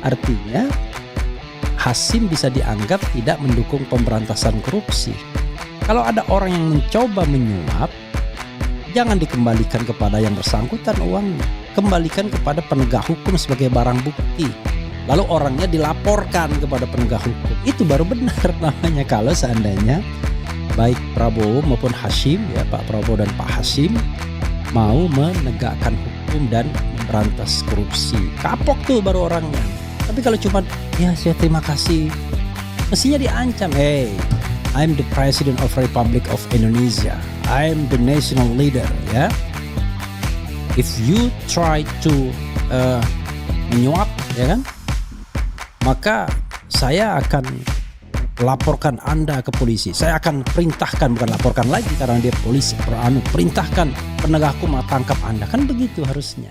Artinya Hasyim bisa dianggap tidak mendukung pemberantasan korupsi. Kalau ada orang yang mencoba menyuap, jangan dikembalikan kepada yang bersangkutan uangnya. Kembalikan kepada penegak hukum sebagai barang bukti. Lalu orangnya dilaporkan kepada penegak hukum. Itu baru benar namanya, kalau seandainya baik Prabowo maupun Hasyim, ya Pak Prabowo dan Pak Hasyim, mau menegakkan hukum dan memberantas korupsi. Kapok tuh baru orangnya. Tapi kalau cuma ya saya terima kasih, mestinya diancam. Hey, I'm the President of Republic of Indonesia. I'm the national leader. Ya, if you try to menyuap, ya kan, maka saya akan laporkan Anda ke polisi. Saya akan perintahkan, bukan laporkan lagi karena dia polisi, perintahkan penegak hukum tangkap Anda. Kan begitu harusnya.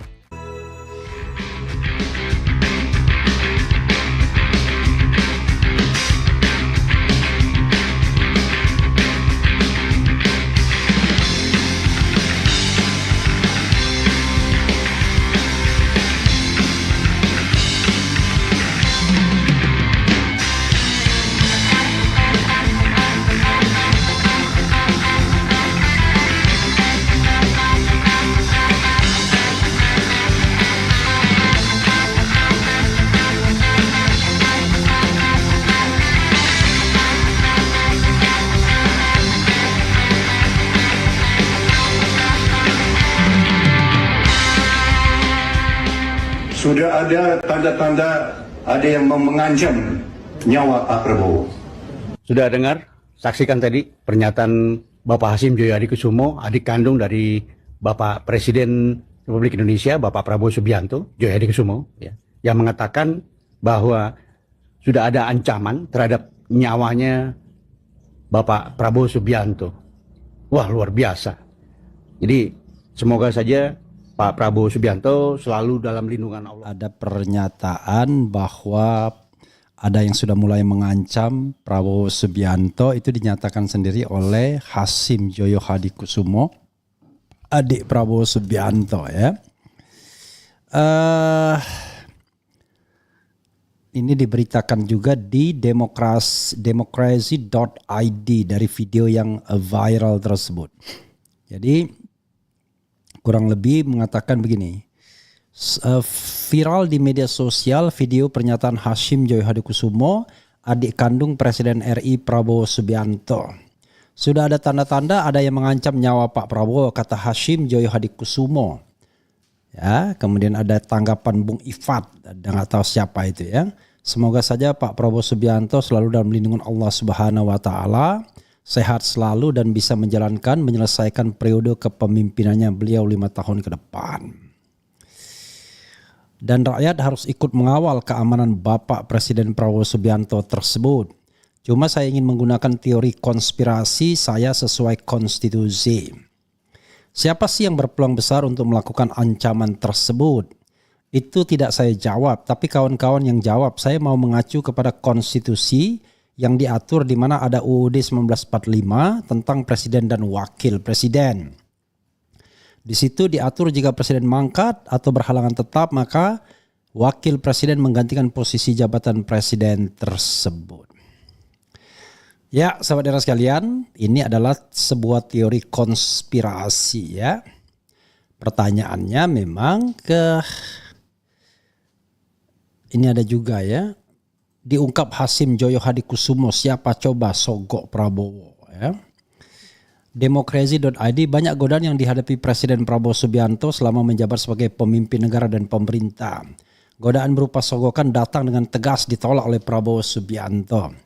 Sudah ada tanda-tanda ada yang mengancam nyawa Pak Prabowo. Sudah dengar, saksikan tadi pernyataan Bapak Hasyim Joyo Hadikusumo, adik kandung dari Bapak Presiden Republik Indonesia, Bapak Prabowo Subianto, Joyo Hadikusumo, ya, yang mengatakan bahwa sudah ada ancaman terhadap nyawanya Bapak Prabowo Subianto. Wah, luar biasa. Jadi semoga saja Pak Prabowo Subianto selalu dalam lindungan Allah. Ada pernyataan bahwa ada yang sudah mulai mengancam Prabowo Subianto, itu dinyatakan sendiri oleh Hasyim Joyo Hadikusumo, adik Prabowo Subianto, ya. Ini diberitakan juga di demokrasi.id dari video yang viral tersebut. Jadi kurang lebih mengatakan begini, viral di media sosial video pernyataan Hasyim Joyo Hadikusumo, adik kandung Presiden RI Prabowo Subianto. Sudah ada tanda-tanda ada yang mengancam nyawa Pak Prabowo, kata Hasyim Joyo Hadikusumo. Ya, kemudian ada tanggapan Bung Ifat, nggak tahu siapa itu ya. Semoga saja Pak Prabowo Subianto selalu dalam lindungan Allah Subhanahu wa taala, sehat selalu dan bisa menyelesaikan periode kepemimpinannya beliau 5 tahun ke depan. Dan rakyat harus ikut mengawal keamanan Bapak Presiden Prabowo Subianto tersebut. Cuma saya ingin menggunakan teori konspirasi saya sesuai konstitusi. Siapa sih yang berpeluang besar untuk melakukan ancaman tersebut? Itu tidak saya jawab, tapi kawan-kawan yang jawab. Saya mau mengacu kepada konstitusi yang diatur di mana ada UUD 1945 tentang presiden dan wakil presiden. Di situ diatur jika presiden mangkat atau berhalangan tetap, maka wakil presiden menggantikan posisi jabatan presiden tersebut. Ya, sahabat era sekalian, ini adalah sebuah teori konspirasi ya. Pertanyaannya memang ini ada juga ya. Diungkap Hasyim Joyo Hadikusumo, siapa coba sogok Prabowo ya. Demokrasi.id, banyak godaan yang dihadapi Presiden Prabowo Subianto selama menjabat sebagai pemimpin negara dan pemerintah. Godaan berupa sogokan datang dengan tegas ditolak oleh Prabowo Subianto.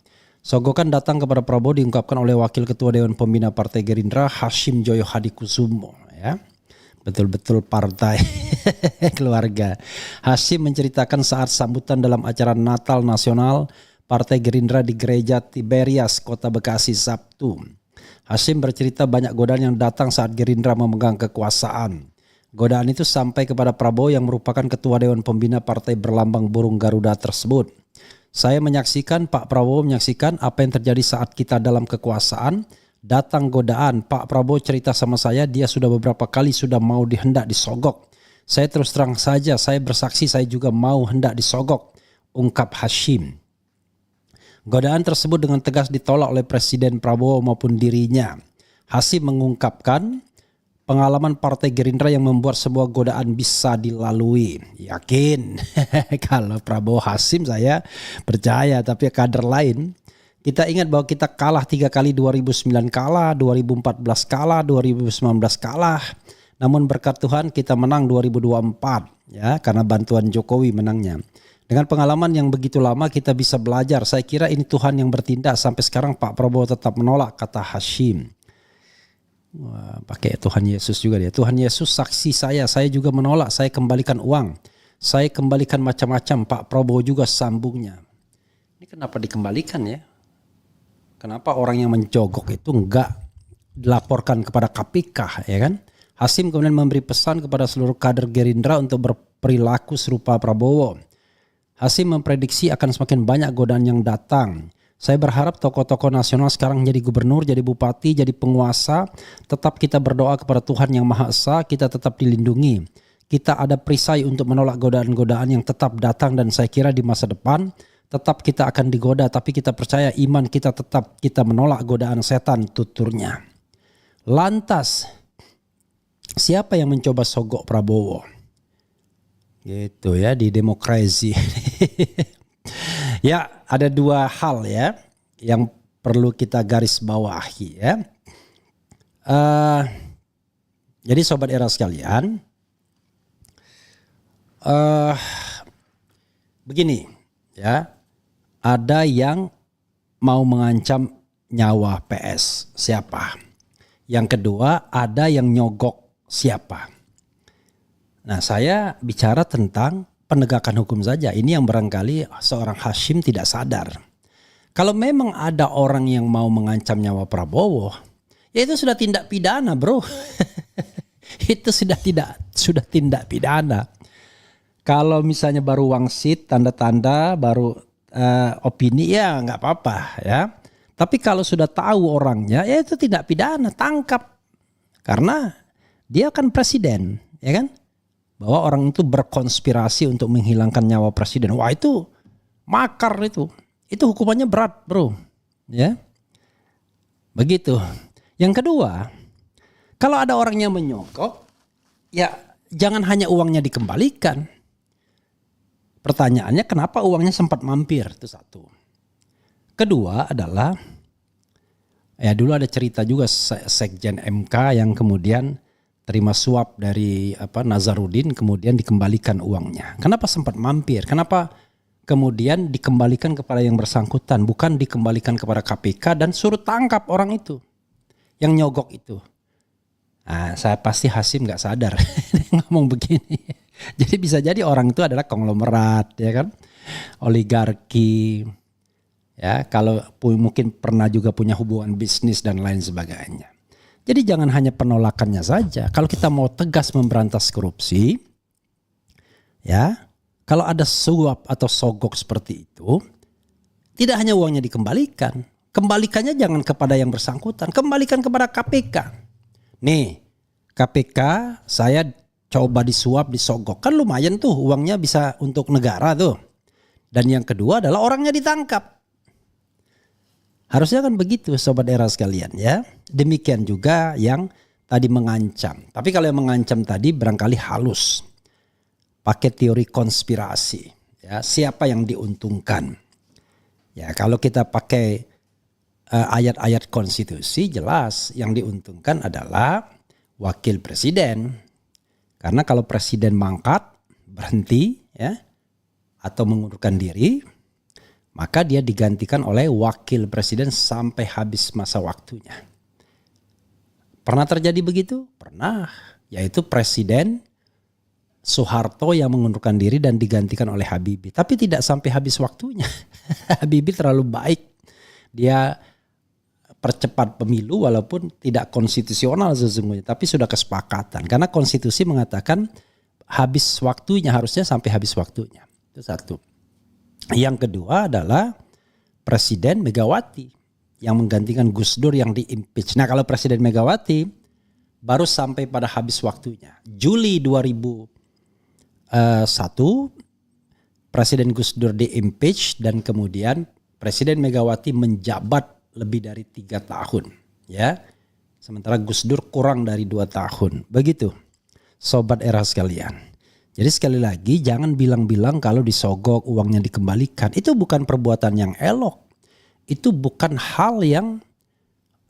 Sogokan datang kepada Prabowo diungkapkan oleh Wakil Ketua Dewan Pembina Partai Gerindra Hasyim Joyo Hadikusumo ya. Betul-betul partai keluarga. Hasyim menceritakan saat sambutan dalam acara Natal Nasional Partai Gerindra di Gereja Tiberias, Kota Bekasi, Sabtu. Hasyim bercerita banyak godaan yang datang saat Gerindra memegang kekuasaan. Godaan itu sampai kepada Prabowo yang merupakan Ketua Dewan Pembina Partai berlambang burung Garuda tersebut. Saya menyaksikan, Pak Prabowo menyaksikan apa yang terjadi saat kita dalam kekuasaan. Datang godaan, Pak Prabowo cerita sama saya, dia sudah beberapa kali sudah mau hendak disogok. Saya terus terang saja, saya bersaksi saya juga mau hendak disogok. ungkap Hasyim. Godaan tersebut dengan tegas ditolak oleh Presiden Prabowo maupun dirinya. Hasyim mengungkapkan pengalaman Partai Gerindra yang membuat sebuah godaan bisa dilalui. Yakin kalau Prabowo Hasyim saya percaya, tapi kader lain. Kita ingat bahwa kita kalah 3 kali, 2009 kalah, 2014 kalah, 2019 kalah. Namun berkat Tuhan kita menang 2024 ya, karena bantuan Jokowi menangnya. Dengan pengalaman yang begitu lama kita bisa belajar. Saya kira ini Tuhan yang bertindak. Sampai sekarang Pak Prabowo tetap menolak, kata Hasyim. Wah, pakai Tuhan Yesus juga dia. Tuhan Yesus saksi saya juga menolak. Saya kembalikan uang. Saya kembalikan macam-macam. Pak Prabowo juga sambungnya. Ini kenapa dikembalikan ya? Kenapa orang yang mencogok itu enggak dilaporkan kepada KPK ya kan? Hasyim kemudian memberi pesan kepada seluruh kader Gerindra untuk berperilaku serupa Prabowo. Hasyim memprediksi akan semakin banyak godaan yang datang. Saya berharap tokoh-tokoh nasional sekarang jadi gubernur, jadi bupati, jadi penguasa. Tetap kita berdoa kepada Tuhan yang Maha Esa, kita tetap dilindungi. Kita ada perisai untuk menolak godaan-godaan yang tetap datang, dan saya kira di masa depan tetap kita akan digoda, tapi kita percaya iman kita tetap, kita menolak godaan setan, tuturnya. Lantas, siapa yang mencoba sogok Prabowo? Gitu ya, di demokrasi. Ya, ada dua hal ya yang perlu kita garis bawahi ya. Jadi sobat era sekalian, begini ya, ada yang mau mengancam nyawa PS, siapa? Yang kedua, ada yang nyogok, siapa? Nah, saya bicara tentang penegakan hukum saja. Ini yang barangkali seorang Hasyim tidak sadar. Kalau memang ada orang yang mau mengancam nyawa Prabowo, ya itu sudah tindak pidana, bro. Itu sudah tindak pidana. Kalau misalnya baru wangsit, tanda-tanda, baru opini, ya nggak apa-apa ya. Tapi kalau sudah tahu orangnya, ya itu tidak pidana, tangkap. Karena dia kan presiden, ya kan? Bahwa orang itu berkonspirasi untuk menghilangkan nyawa presiden. Wah, itu makar itu. Itu hukumannya berat, bro. Ya. Begitu. Yang kedua, kalau ada orang yang menyogok, ya jangan hanya uangnya dikembalikan. Pertanyaannya, kenapa uangnya sempat mampir? Itu satu. Kedua adalah, ya dulu ada cerita juga Sekjen MK yang kemudian terima suap dari Nazarudin, kemudian dikembalikan uangnya. Kenapa sempat mampir? Kenapa kemudian dikembalikan kepada yang bersangkutan, bukan dikembalikan kepada KPK dan suruh tangkap orang itu yang nyogok itu? Nah, saya pasti Hasyim nggak sadar ngomong begini. Jadi bisa jadi orang itu adalah konglomerat, ya kan, oligarki, ya, kalau mungkin pernah juga punya hubungan bisnis dan lain sebagainya. Jadi jangan hanya penolakannya saja. Kalau kita mau tegas memberantas korupsi, ya, kalau ada suap atau sogok seperti itu, tidak hanya uangnya dikembalikan, kembalikannya jangan kepada yang bersangkutan, kembalikan kepada KPK. Nih, KPK saya coba disuap, disogok, kan lumayan tuh uangnya bisa untuk negara tuh. Dan yang kedua adalah orangnya ditangkap. Harusnya kan begitu sobat era sekalian ya. Demikian juga yang tadi mengancam. Tapi kalau yang mengancam tadi barangkali halus. Pakai teori konspirasi. Ya, siapa yang diuntungkan? Ya, kalau kita pakai ayat-ayat konstitusi, jelas yang diuntungkan adalah wakil presiden. Karena kalau presiden mangkat, berhenti ya, atau mengundurkan diri, maka dia digantikan oleh wakil presiden sampai habis masa waktunya. Pernah terjadi begitu? Pernah. Yaitu Presiden Soeharto yang mengundurkan diri dan digantikan oleh Habibie. Tapi tidak sampai habis waktunya. Habibie terlalu baik. Dia percepat pemilu walaupun tidak konstitusional sesungguhnya. Tapi sudah kesepakatan. Karena konstitusi mengatakan habis waktunya, harusnya sampai habis waktunya. Itu satu. Yang kedua adalah Presiden Megawati yang menggantikan Gus Dur yang di-impeach. Nah, kalau Presiden Megawati baru sampai pada habis waktunya. Juli 2001 Presiden Gus Dur di-impeach dan kemudian Presiden Megawati menjabat lebih dari 3 tahun. Ya, sementara Gus Dur kurang dari 2 tahun. Begitu, Sobat Era sekalian. Jadi sekali lagi jangan bilang-bilang kalau disogok uangnya dikembalikan. Itu bukan perbuatan yang elok. Itu bukan hal yang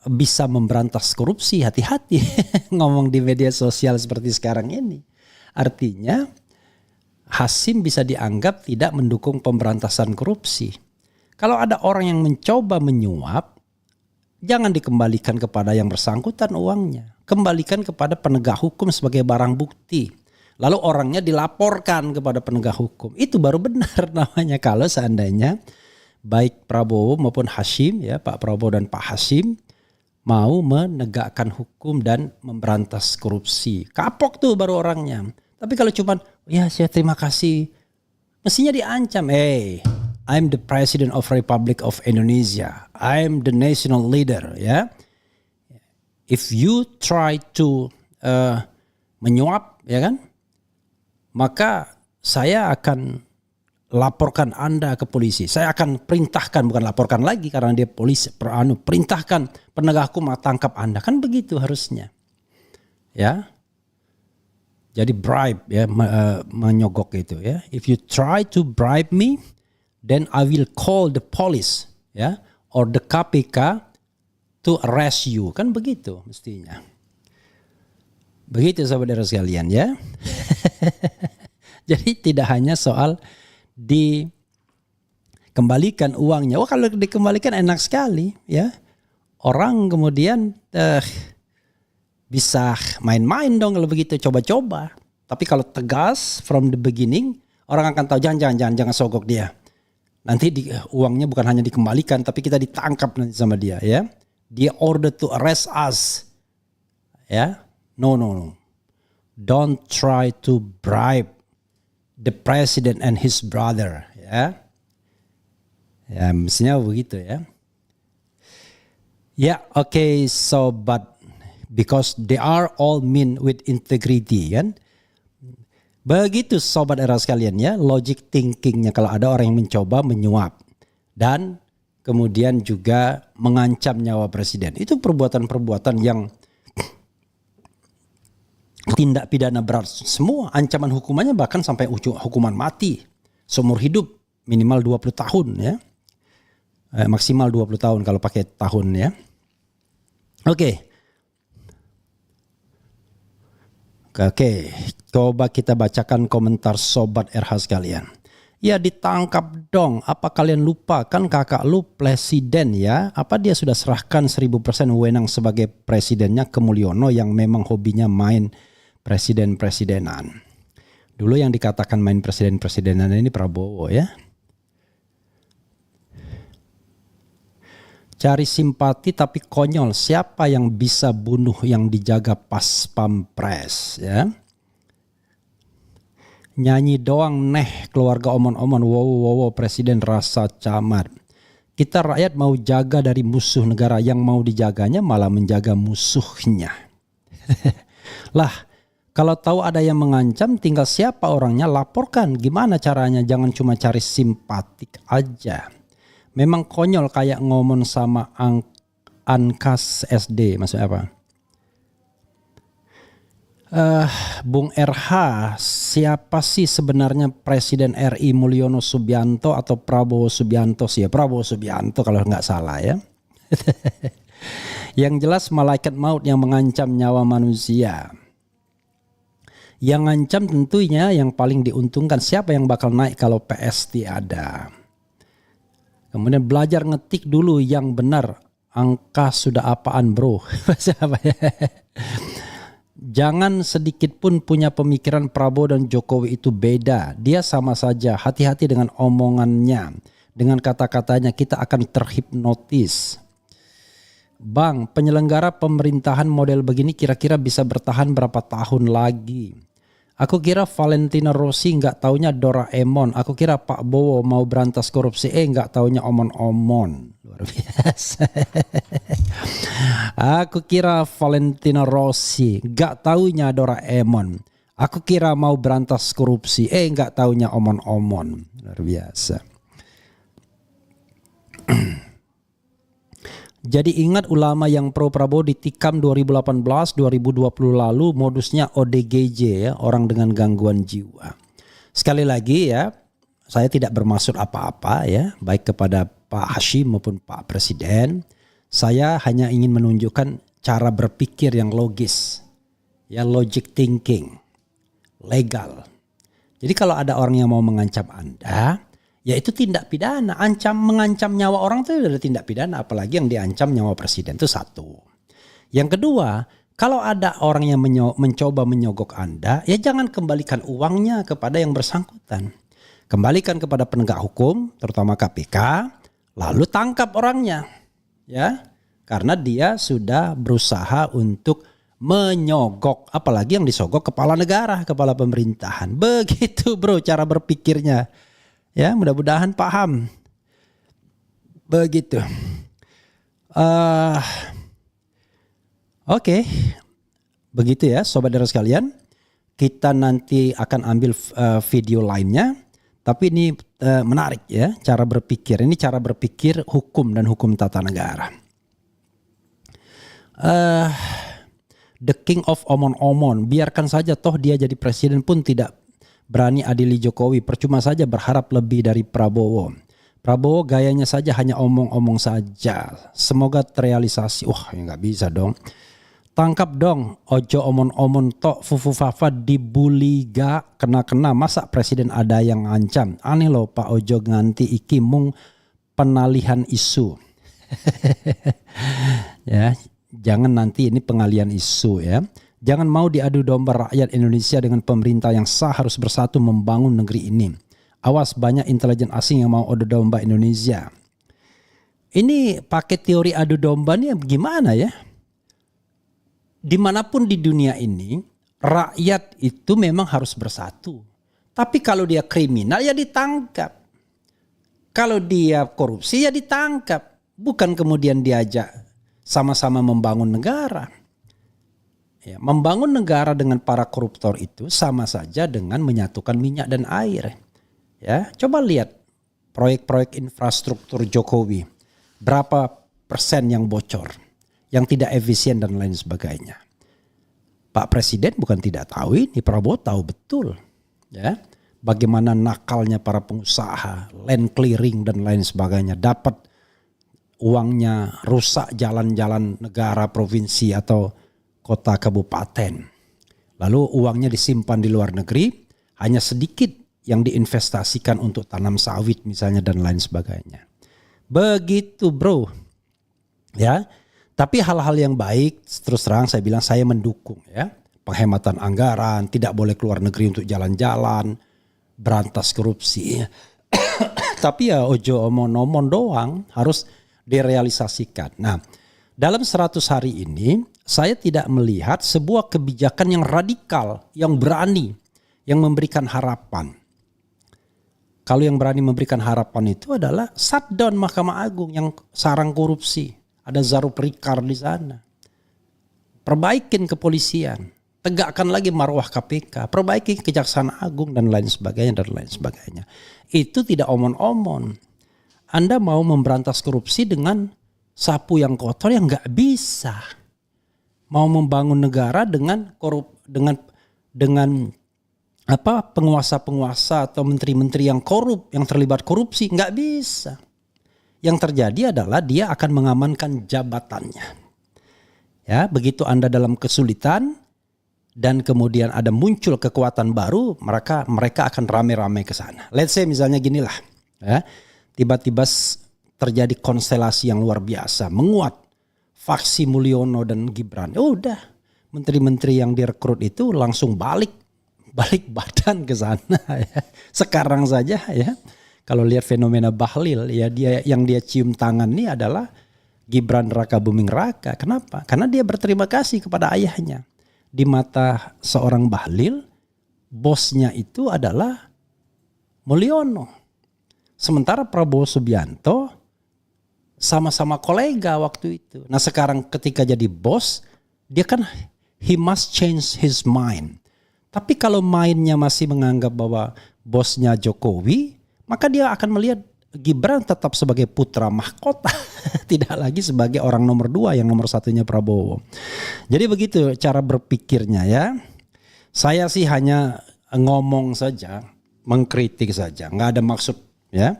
bisa memberantas korupsi. Hati-hati ngomong di media sosial seperti sekarang ini. Artinya Hasim bisa dianggap tidak mendukung pemberantasan korupsi. Kalau ada orang yang mencoba menyuap, jangan dikembalikan kepada yang bersangkutan uangnya. Kembalikan kepada penegak hukum sebagai barang bukti. Lalu orangnya dilaporkan kepada penegak hukum. Itu baru benar namanya kalau seandainya baik Prabowo maupun Hasim, ya Pak Prabowo dan Pak Hasim mau menegakkan hukum dan memberantas korupsi. Kapok tuh baru orangnya. Tapi kalau cuman ya saya terima kasih, mestinya diancam. Hey, I'm the President of Republic of Indonesia. I'm the national leader. Ya, if you try to menyuap, ya kan, maka saya akan laporkan Anda ke polisi. Saya akan perintahkan, bukan laporkan lagi karena dia polisi. Perintahkan penegak hukum tangkap Anda. Kan begitu harusnya. Ya. Jadi bribe ya, menyogok itu ya. If you try to bribe me, then I will call the police ya, or the KPK to arrest you. Kan begitu mestinya. Begitu saudara sekalian ya. Jadi tidak hanya soal dikembalikan uangnya. Oh, kalau dikembalikan enak sekali ya. Orang kemudian bisa main-main dong kalau begitu, coba-coba. Tapi kalau tegas from the beginning, orang akan tahu jangan sogok dia. Nanti uangnya bukan hanya dikembalikan, tapi kita ditangkap nanti sama dia ya. Dia order to arrest us. Ya. No. Don't try to bribe the president and his brother ya. Ya, mestinya begitu ya. Ya, okay, but because they are all men with integrity kan. Begitu Sobat Era sekalian ya, logic thinkingnya kalau ada orang yang mencoba menyuap dan kemudian juga mengancam nyawa presiden. Itu perbuatan-perbuatan yang tindak pidana berat semua. Ancaman hukumannya bahkan sampai hukuman mati. Seumur hidup minimal 20 tahun ya. Maksimal 20 tahun kalau pakai tahun ya. Oke, coba kita bacakan komentar Sobat RH sekalian. Ya ditangkap dong, apa kalian lupa kan kakak lu presiden ya? Apa dia sudah serahkan 1000% wewenang sebagai presidennya ke Mulyono yang memang hobinya main presiden-presidenan. Dulu yang dikatakan main presiden-presidenan ini Prabowo ya. Cari simpati tapi konyol, siapa yang bisa bunuh yang dijaga pas pampres ya. Nyanyi doang neh keluarga omon-omon, wow presiden rasa camat. Kita rakyat mau jaga dari musuh negara, yang mau dijaganya malah menjaga musuhnya. Lah kalau tahu ada yang mengancam tinggal siapa orangnya laporkan, gimana caranya, jangan cuma cari simpatik aja. Memang konyol kayak ngomong sama Ankas SD, maksudnya apa? Bung RH, siapa sih sebenarnya Presiden RI, Mulyono Subianto atau Prabowo Subianto sih ya? Prabowo Subianto kalau nggak salah ya. Yang jelas malaikat maut yang mengancam nyawa manusia. Yang ngancam tentunya yang paling diuntungkan siapa yang bakal naik kalau PST ada. Kemudian belajar ngetik dulu yang benar. Angka sudah apaan bro? Apa ya? Jangan sedikit pun punya pemikiran Prabowo dan Jokowi itu beda. Dia sama saja. Hati-hati dengan omongannya. Dengan kata-katanya kita akan terhipnotis. Bang, penyelenggara pemerintahan model begini kira-kira bisa bertahan berapa tahun lagi? Aku kira Valentino Rossi nggak taunya Doraemon. Aku kira Pak Bowo mau berantas korupsi, nggak taunya omon-omon. Luar biasa. Aku kira Valentino Rossi nggak taunya Doraemon. Aku kira mau berantas korupsi, nggak taunya omon-omon. Luar biasa. Jadi ingat ulama yang pro Prabowo ditikam 2018, 2020 lalu modusnya ODGJ ya, orang dengan gangguan jiwa. Sekali lagi ya, saya tidak bermaksud apa-apa ya, baik kepada Pak Hashim maupun Pak Presiden. Saya hanya ingin menunjukkan cara berpikir yang logis, ya logic thinking, legal. Jadi kalau ada orang yang mau mengancam Anda, ya itu tindak pidana. Mengancam nyawa orang itu adalah tindak pidana, apalagi yang diancam nyawa presiden itu satu. Yang kedua, kalau ada orang yang mencoba menyogok Anda, ya jangan kembalikan uangnya kepada yang bersangkutan. Kembalikan kepada penegak hukum, terutama KPK, lalu tangkap orangnya. Ya, karena dia sudah berusaha untuk menyogok, apalagi yang disogok kepala negara, kepala pemerintahan. Begitu bro cara berpikirnya. Ya, mudah-mudahan paham. Begitu. Oke. Begitu ya sobat daerah sekalian. Kita nanti akan ambil video lainnya. Tapi ini menarik ya cara berpikir. Ini cara berpikir hukum dan hukum tata negara. The king of omon-omon. Biarkan saja toh dia jadi presiden pun tidak berani adili Jokowi. Percuma saja berharap lebih dari Prabowo. Prabowo gayanya saja hanya omong-omong saja. Semoga terrealisasi. Wah ya gak bisa dong. Tangkap dong. Ojo omon-omon tok fufu fafa dibully gak kena-kena. Masa presiden ada yang ngancam. Aneh loh Pak Ojo nganti iki mung penalihan isu. Ya, jangan nanti ini pengalian isu ya. Jangan mau diadu domba rakyat Indonesia dengan pemerintah yang sah, harus bersatu membangun negeri ini. Awas banyak intelijen asing yang mau adu domba Indonesia. Ini pakai teori adu domba nih gimana ya? Dimanapun di dunia ini rakyat itu memang harus bersatu. Tapi kalau dia kriminal ya ditangkap. Kalau dia korupsi ya ditangkap. Bukan kemudian diajak sama-sama membangun negara. Ya, membangun negara dengan para koruptor itu sama saja dengan menyatukan minyak dan air. Ya, coba lihat proyek-proyek infrastruktur Jokowi. Berapa persen yang bocor, yang tidak efisien dan lain sebagainya. Pak Presiden bukan tidak tahu ini, Prabowo tahu betul. Ya, bagaimana nakalnya para pengusaha, land clearing dan lain sebagainya. Dapat uangnya rusak jalan-jalan negara, provinsi atau kota kabupaten. Lalu uangnya disimpan di luar negeri, hanya sedikit yang diinvestasikan untuk tanam sawit misalnya dan lain sebagainya. Begitu bro. Ya. Tapi hal-hal yang baik terus terang saya bilang saya mendukung ya. Penghematan anggaran, tidak boleh keluar negeri untuk jalan-jalan, berantas korupsi. Tapi ya ojo omon-omon doang, harus direalisasikan. Nah, dalam 100 hari ini saya tidak melihat sebuah kebijakan yang radikal, yang berani, yang memberikan harapan. Kalau yang berani memberikan harapan itu adalah shutdown Mahkamah Agung yang sarang korupsi. Ada Zarup Rikar di sana. Perbaikin kepolisian. Tegakkan lagi marwah KPK. Perbaiki Kejaksaan Agung dan lain sebagainya dan lain sebagainya. Itu tidak omon-omon. Anda mau memberantas korupsi dengan sapu yang kotor yang nggak bisa. Mau membangun negara dengan penguasa-penguasa atau menteri-menteri yang korup, yang terlibat korupsi, nggak bisa. Yang terjadi adalah dia akan mengamankan jabatannya. Ya, begitu Anda dalam kesulitan dan kemudian ada muncul kekuatan baru, mereka akan rame-rame ke sana. Let's say misalnya ginilah, ya, tiba-tiba terjadi konstelasi yang luar biasa, menguat faksi Mulyono dan Gibran. Udah, menteri-menteri yang direkrut itu langsung balik badan ke sana. Ya. Sekarang saja ya. Kalau lihat fenomena Bahlil, ya yang dia cium tangan ini adalah Gibran Raka Buming Raka. Kenapa? Karena dia berterima kasih kepada ayahnya. Di mata seorang Bahlil, bosnya itu adalah Mulyono. Sementara Prabowo Subianto sama-sama kolega waktu itu. Nah sekarang ketika jadi bos, dia kan he must change his mind. Tapi kalau mainnya masih menganggap bahwa bosnya Jokowi, maka dia akan melihat Gibran tetap sebagai putra mahkota, tidak lagi sebagai orang nomor 2 yang nomor satunya Prabowo. Jadi begitu cara berpikirnya ya. Saya sih hanya ngomong saja, mengkritik saja, nggak ada maksud ya,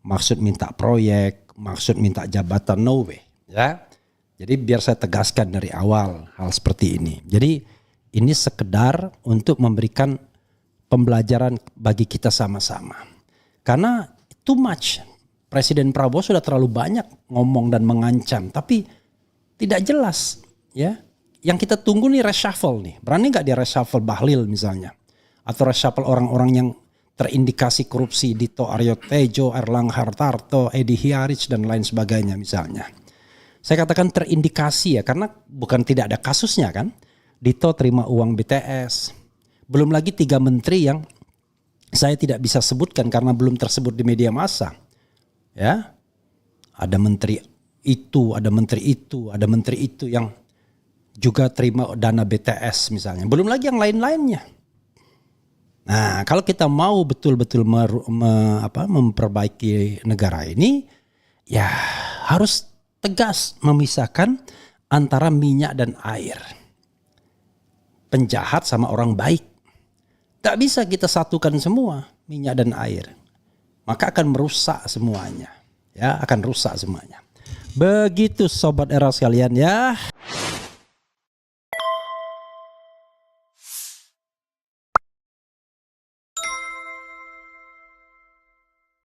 maksud minta proyek, maksud minta jabatan, no way ya. Jadi biar saya tegaskan dari awal hal seperti ini. Jadi ini sekedar untuk memberikan pembelajaran bagi kita sama-sama. Karena too much. Presiden Prabowo sudah terlalu banyak ngomong dan mengancam, tapi tidak jelas ya. Yang kita tunggu nih reshuffle nih. Berani nggak dia reshuffle Bahlil misalnya? Atau reshuffle orang-orang yang terindikasi korupsi, Dito Aryo Tejo, Erlangga Hartarto, Edi Hiaric dan lain sebagainya misalnya. Saya katakan terindikasi ya, karena bukan tidak ada kasusnya kan. Dito terima uang BTS. Belum lagi 3 menteri yang saya tidak bisa sebutkan karena belum tersebut di media massa. Ya. Ada menteri itu, ada menteri itu, ada menteri itu yang juga terima dana BTS misalnya. Belum lagi yang lain-lainnya. Nah, kalau kita mau betul-betul memperbaiki negara ini, ya harus tegas memisahkan antara minyak dan air. Penjahat sama orang baik. Tak bisa kita satukan semua minyak dan air. Maka akan merusak semuanya. Ya, akan rusak semuanya. Begitu sobat era sekalian ya.